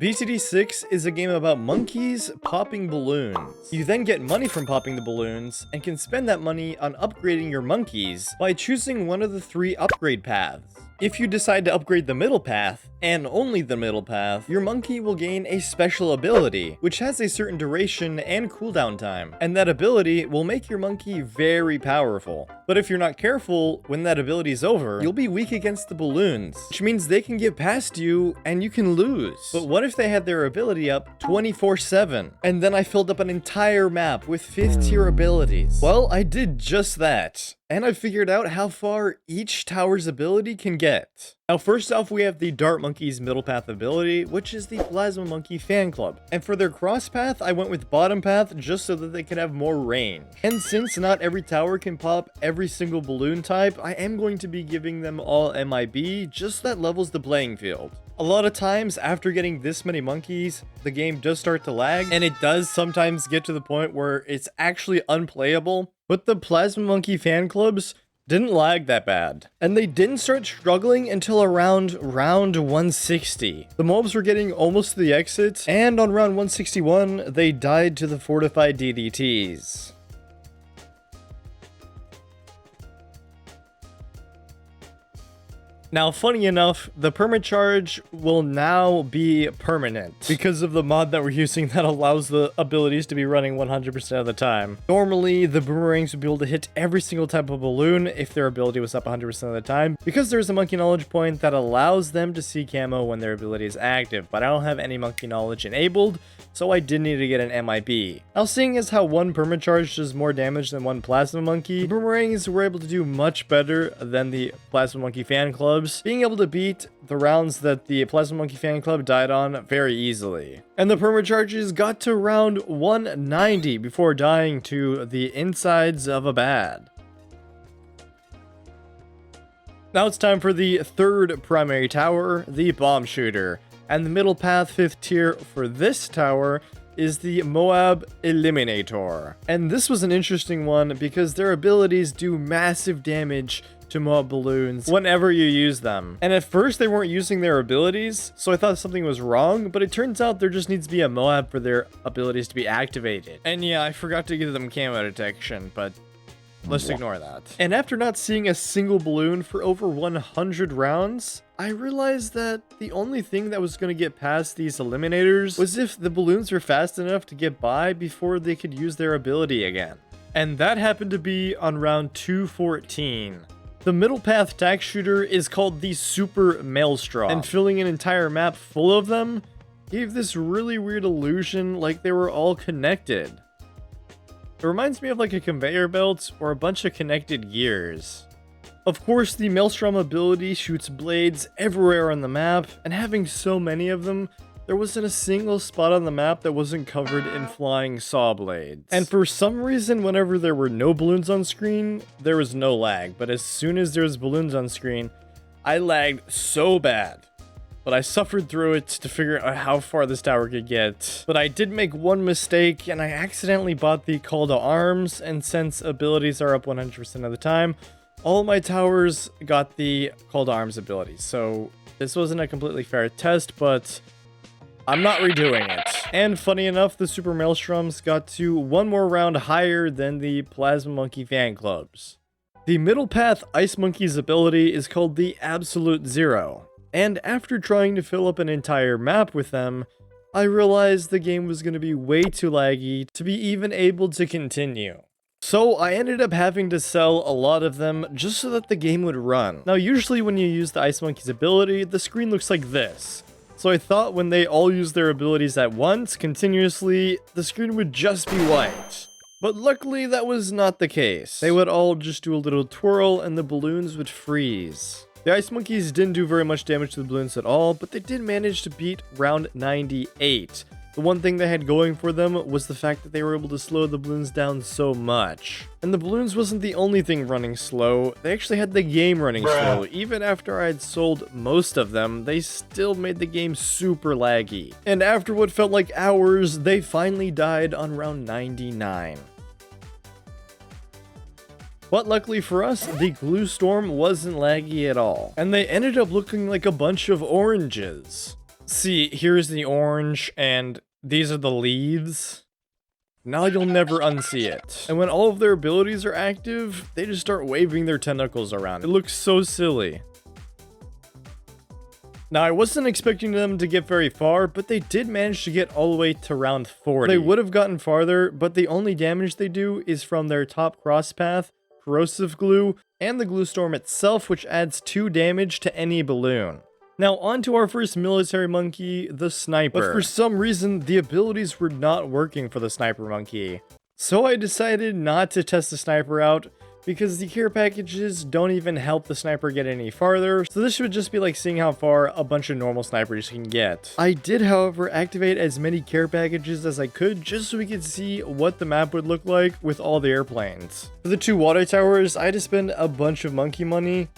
VCD6 is a game about monkeys popping balloons. You then get money from popping the balloons, and can spend that money on upgrading your monkeys by choosing one of the 3 upgrade paths. If you decide to upgrade the middle path, and only the middle path, your monkey will gain a special ability, which has a certain duration and cooldown time, and that ability will make your monkey very powerful. But if you're not careful, when that ability is over, you'll be weak against the balloons, which means they can get past you and you can lose. But what if they had their ability up 24/7? And then I filled up an entire map with 5th tier abilities. Well, I did just that. And I figured out how far each tower's ability can get. Now, first off, we have the Dart Monkey's middle path ability, which is the Plasma Monkey fan club. And for their cross path, I went with bottom path just so that they could have more range. And since not every tower can pop every single balloon type, I am going to be giving them all MIB, just so that levels the playing field. A lot of times, after getting this many monkeys, the game does start to lag, and it does sometimes get to the point where it's actually unplayable. But the Plasma Monkey fan clubs didn't lag that bad. And they didn't start struggling until around round 160. The mobs were getting almost to the exit, and on round 161, they died to the fortified DDTs. Now, funny enough, the Perma Charge will now be permanent because of the mod that we're using that allows the abilities to be running 100% of the time. Normally, the boomerangs would be able to hit every single type of balloon if their ability was up 100% of the time, because there's a monkey knowledge point that allows them to see camo when their ability is active, but I don't have any monkey knowledge enabled, so I did need to get an MIB. Now, seeing as how one Perma Charge does more damage than one Plasma Monkey, the boomerangs were able to do much better than the Plasma Monkey fan club, being able to beat the rounds that the Plasma Monkey fan club died on very easily. And the Perma Charges got to round 190 before dying to the insides of a bad. Now it's time for the 3rd primary tower, the bomb shooter. And the middle path 5th tier for this tower is the Moab Eliminator. And this was an interesting one because their abilities do massive damage to Moab balloons whenever you use them. And at first they weren't using their abilities, so I thought something was wrong, but it turns out there just needs to be a Moab for their abilities to be activated. And yeah, I forgot to give them camo detection, but let's ignore that. And after not seeing a single balloon for over 100 rounds, I realized that the only thing that was going to get past these eliminators was if the balloons were fast enough to get by before they could use their ability again. And that happened to be on round 214. The middle path tack shooter is called the Super Maelstrom, and filling an entire map full of them gave this really weird illusion like they were all connected. It reminds me of like a conveyor belt or a bunch of connected gears. Of course, the Maelstrom ability shoots blades everywhere on the map, and having so many of them, there wasn't a single spot on the map that wasn't covered in flying saw blades. And for some reason, whenever there were no balloons on screen, there was no lag. But as soon as there was balloons on screen, I lagged so bad. But I suffered through it to figure out how far this tower could get. But I did make one mistake, and I accidentally bought the call to arms, and since abilities are up 100% of the time, all my towers got the call to arms ability. So this wasn't a completely fair test, but I'm not redoing it. And funny enough, the Super Maelstroms got to one more round higher than the Plasma Monkey fan clubs. The middle path Ice Monkey's ability is called the Absolute Zero. And after trying to fill up an entire map with them, I realized the game was going to be way too laggy to be even able to continue. So I ended up having to sell a lot of them just so that the game would run. Now usually when you use the Ice Monkey's ability, the screen looks like this. So I thought when they all use their abilities at once, continuously, the screen would just be white. But luckily that was not the case. They would all just do a little twirl and the balloons would freeze. The Ice Monkeys didn't do very much damage to the balloons at all, but they did manage to beat round 98. The one thing they had going for them was the fact that they were able to slow the balloons down so much. And the balloons wasn't the only thing running slow, they actually had the game running slow. Even after I had sold most of them, they still made the game super laggy. And after what felt like hours, they finally died on round 99. But luckily for us, the glue storm wasn't laggy at all. And they ended up looking like a bunch of oranges. See, here's the orange, and these are the leaves. Now you'll never unsee it. And when all of their abilities are active, they just start waving their tentacles around. It looks so silly. Now, I wasn't expecting them to get very far, but they did manage to get all the way to round 40. They would have gotten farther, but the only damage they do is from their top cross path, corrosive glue, and the glue storm itself, which adds 2 damage to any balloon. Now, on to our first military monkey, the sniper. But for some reason, the abilities were not working for the sniper monkey. So I decided not to test the sniper out, because the care packages don't even help the sniper get any farther, so this would just be like seeing how far a bunch of normal snipers can get. I did, however, activate as many care packages as I could just so we could see what the map would look like with all the airplanes. For the 2 water towers, I had to spend a bunch of monkey money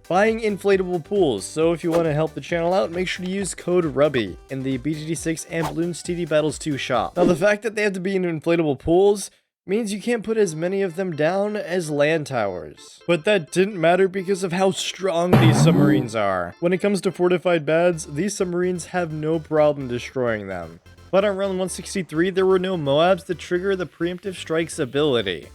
buying inflatable pools, so if you want to help the channel out, make sure to use code RUBBY in the BGD6 and Bloons TD Battles 2 shop. Now, the fact that they have to be in inflatable pools means you can't put as many of them down as land towers. But that didn't matter because of how strong these submarines are. When it comes to fortified bads, these submarines have no problem destroying them. But on round 163, there were no Moabs to trigger the preemptive strikes ability.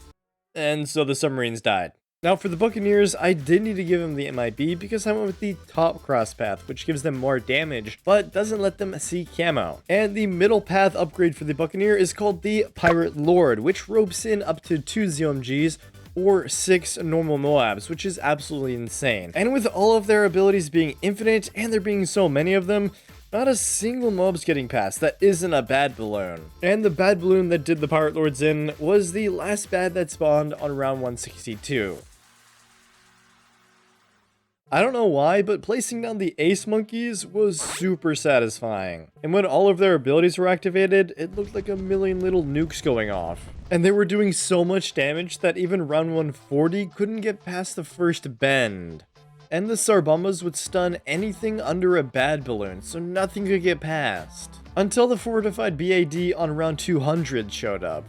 And so the submarines died. Now for the Buccaneers, I did need to give them the MIB because I went with the top cross path, which gives them more damage, but doesn't let them see camo. And the middle path upgrade for the Buccaneer is called the Pirate Lord, which ropes in up to 2 ZOMGs or 6 normal Moabs, which is absolutely insane. And with all of their abilities being infinite and there being so many of them, not a single mob's getting past that isn't a bad balloon. And the bad balloon that did the Pirate Lords in was the last bad that spawned on round 162. I don't know why, but placing down the ace monkeys was super satisfying. And when all of their abilities were activated, it looked like a million little nukes going off. And they were doing so much damage that even round 140 couldn't get past the first bend. And the Sarbombas would stun anything under a bad balloon, so nothing could get past. Until the fortified BAD on round 200 showed up.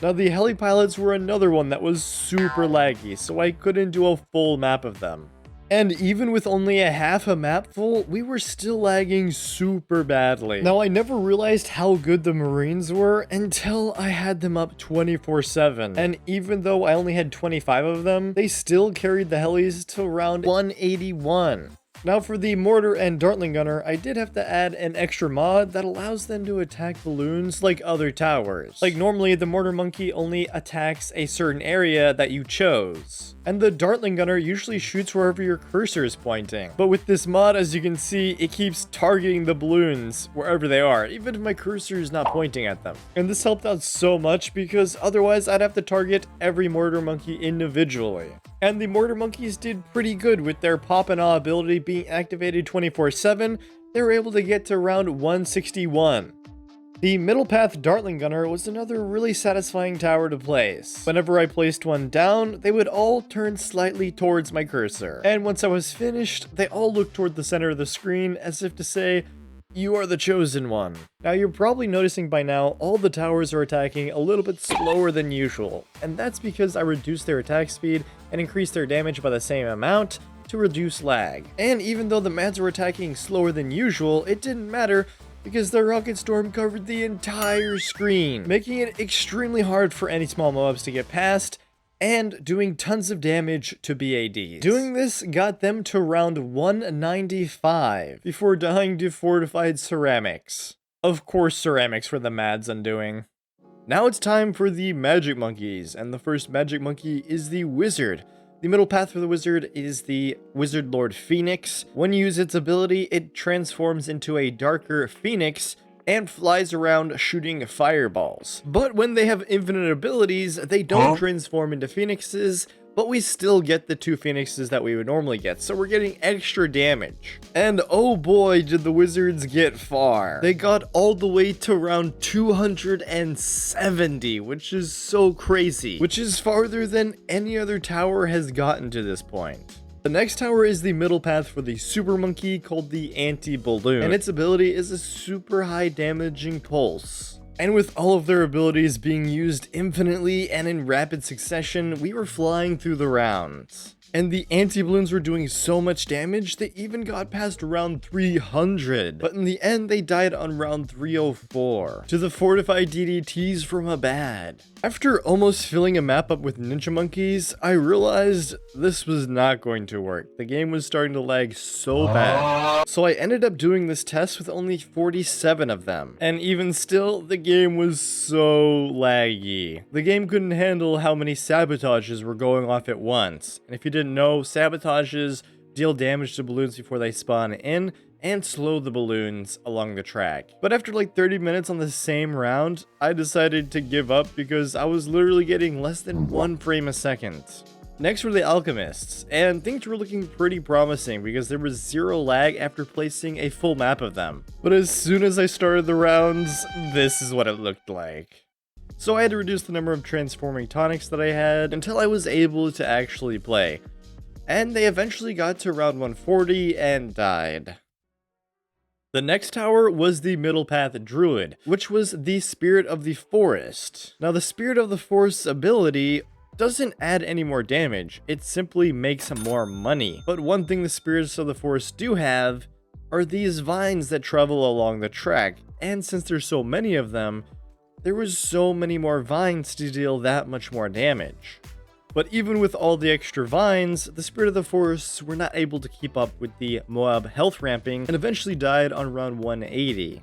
Now the Helix Pilots were another one that was super laggy, so I couldn't do a full map of them. And even with only a half a map full, we were still lagging super badly. Now I never realized how good the Marines were until I had them up 24/7. And even though I only had 25 of them, they still carried the helis to round 181. Now for the Mortar and Dartling gunner, I did have to add an extra mod that allows them to attack balloons like other towers. Like normally the Mortar monkey only attacks a certain area that you chose. And the Dartling gunner usually shoots wherever your cursor is pointing. But with this mod, as you can see, it keeps targeting the balloons wherever they are, even if my cursor is not pointing at them. And this helped out so much because otherwise I'd have to target every Mortar monkey individually. And the Mortar monkeys did pretty good with their pop and awe ability being activated 24/7. They were able to get to round 161. The middle path Dartling gunner was another really satisfying tower to place. Whenever I placed one down, they would all turn slightly towards my cursor. And once I was finished, they all looked toward the center of the screen as if to say, "You are the chosen one." Now you're probably noticing by now all the towers are attacking a little bit slower than usual, and that's because I reduced their attack speed and increased their damage by the same amount to reduce lag. And even though the mads were attacking slower than usual, it didn't matter because the rocket storm covered the entire screen, making it extremely hard for any small Moabs to get past, and doing tons of damage to BADs. Doing this got them to round 195 before dying to fortified ceramics. Of course ceramics were the mad's undoing. Now it's time for the magic monkeys, and the first magic monkey is the wizard. The middle path for the wizard is the Wizard Lord Phoenix. When you use its ability, it transforms into a darker phoenix and flies around shooting fireballs. But when they have infinite abilities, they don't transform into phoenixes, but we still get the 2 phoenixes that we would normally get, so we're getting extra damage. And oh boy, did the wizards get far. They got all the way to round 270, which is so crazy, which is farther than any other tower has gotten to this point. The next tower is the middle path for the super monkey called the anti-balloon, and its ability is a super high damaging pulse. And with all of their abilities being used infinitely and in rapid succession, we were flying through the rounds. And the anti-balloons were doing so much damage, they even got past round 300. But in the end, they died on round 304 to the fortified DDTs from a bad. After almost filling a map up with ninja monkeys, I realized this was not going to work. The game was starting to lag so bad. So I ended up doing this test with only 47 of them. And even still, the game was so laggy. The game couldn't handle how many sabotages were going off at once. And if you didn't know, sabotages deal damage to balloons before they spawn in and slow the balloons along the track. But after like 30 minutes on the same round, I decided to give up because I was literally getting less than 1 frame a second. Next were the alchemists, and things were looking pretty promising because there was 0 lag after placing a full map of them. But as soon as I started the rounds, this is what it looked like. So I had to reduce the number of transforming tonics that I had until I was able to actually play. And they eventually got to round 140 and died. The next tower was the Middle Path Druid, which was the Spirit of the Forest. Now the Spirit of the Forest's ability doesn't add any more damage, it simply makes more money. But one thing the Spirits of the Forest do have are these vines that travel along the track, and since there's so many of them, there was so many more vines to deal that much more damage. But even with all the extra vines, the Spirit of the Forests were not able to keep up with the Moab health ramping and eventually died on round 180.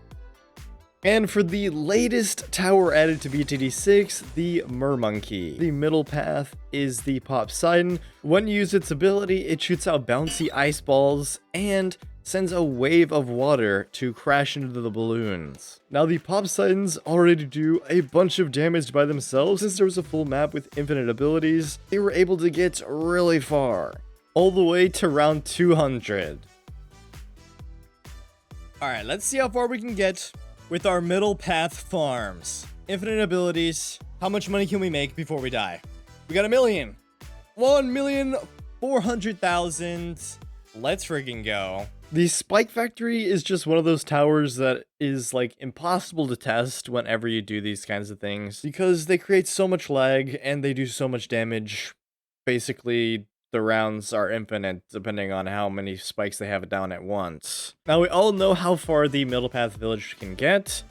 And for the latest tower added to BTD6, the Mermonkey. The middle path is the Poseidon. When you use its ability, it shoots out bouncy ice balls and sends a wave of water to crash into the balloons. Now the Poseidons already do a bunch of damage by themselves. Since there was a full map with infinite abilities, they were able to get really far, all the way to round 200. Alright, let's see how far we can get with our middle path farms. Infinite abilities. How much money can we make before we die? We got 1,000,000. 1,400,000. Let's freaking go. The Spike Factory is just one of those towers that is like impossible to test whenever you do these kinds of things because they create so much lag and they do so much damage. Basically, the rounds are infinite depending on how many spikes they have down at once. Now we all know how far the Middle Path Village can get,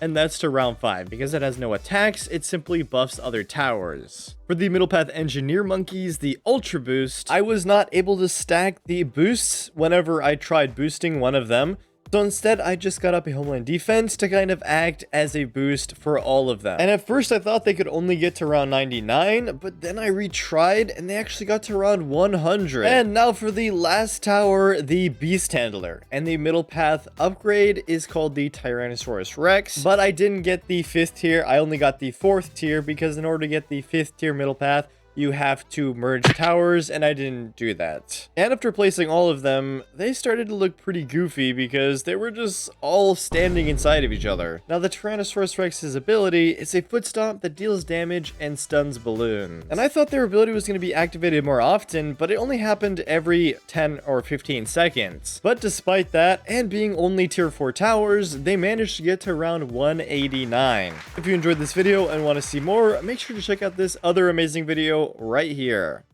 and that's to round 5. Because it has no attacks, it simply buffs other towers. For the Middle Path Engineer Monkeys, the Ultra Boost, I was not able to stack the boosts whenever I tried boosting one of them. So instead, I just got up a Homeland Defense to kind of act as a boost for all of them. And at first I thought they could only get to round 99, but then I retried and they actually got to round 100. And now for the last tower, the Beast Handler. And the Middle Path upgrade is called the Tyrannosaurus Rex, but I didn't get the 5th tier, I only got the 4th tier because in order to get the 5th tier Middle Path, you have to merge towers, and I didn't do that. And after placing all of them, they started to look pretty goofy because they were just all standing inside of each other. Now the Tyrannosaurus Rex's ability is a foot stomp that deals damage and stuns balloons. And I thought their ability was going to be activated more often, but it only happened every 10 or 15 seconds. But despite that, and being only tier 4 towers, they managed to get to round 189. If you enjoyed this video and want to see more, make sure to check out this other amazing video right here.